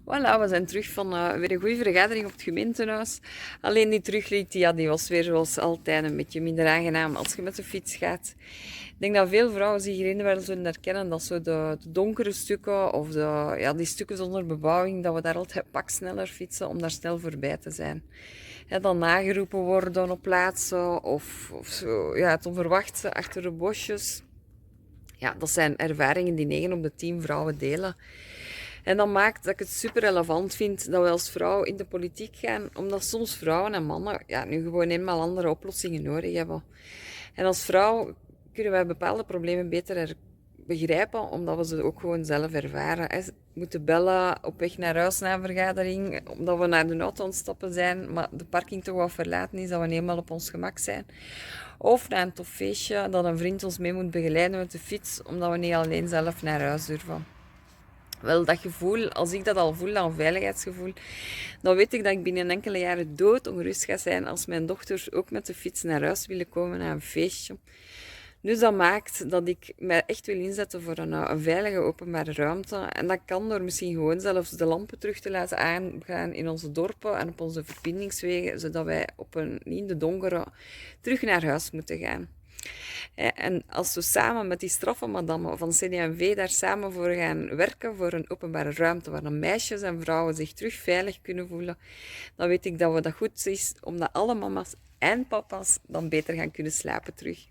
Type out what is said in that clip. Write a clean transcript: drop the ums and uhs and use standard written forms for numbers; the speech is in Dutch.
Voilà, we zijn terug van weer een goede vergadering op het gemeentehuis. Alleen die teruglied, ja, die was weer zoals altijd een beetje minder aangenaam als je met de fiets gaat. Ik denk dat veel vrouwen zich hierin wel zullen herkennen dat zo de donkere stukken of die stukken zonder bebouwing, dat we daar altijd pak sneller fietsen om daar snel voorbij te zijn. Dan nageroepen worden op plaatsen of zo, ja, het onverwachte achter de bosjes. Ja, dat zijn ervaringen die 9 op de 10 vrouwen delen. En dat maakt dat ik het super relevant vind dat we als vrouw in de politiek gaan, omdat soms vrouwen en mannen ja, nu gewoon eenmaal andere oplossingen nodig hebben. En als vrouw kunnen wij bepaalde problemen beter begrijpen, omdat we ze ook gewoon zelf ervaren. We moeten bellen op weg naar huis na een vergadering, omdat we naar de auto aan het stappen zijn, maar de parking toch wat verlaten is, dat we niet helemaal op ons gemak zijn. Of naar een tof feestje, dat een vriend ons mee moet begeleiden met de fiets, omdat we niet alleen zelf naar huis durven. Wel, dat gevoel, als ik dat al voel, dat veiligheidsgevoel, dan weet ik dat ik binnen enkele jaren doodongerust ga zijn als mijn dochters ook met de fiets naar huis willen komen naar een feestje. Dus dat maakt dat ik mij echt wil inzetten voor een veilige openbare ruimte. En dat kan door misschien gewoon zelfs de lampen terug te laten aangaan in onze dorpen en op onze verbindingswegen, zodat wij niet in de donkere terug naar huis moeten gaan. En als we samen met die straffe madammen van CD&V daar samen voor gaan werken, voor een openbare ruimte waar dan meisjes en vrouwen zich terug veilig kunnen voelen, dan weet ik dat dat goed is, omdat alle mama's en papa's dan beter gaan kunnen slapen terug.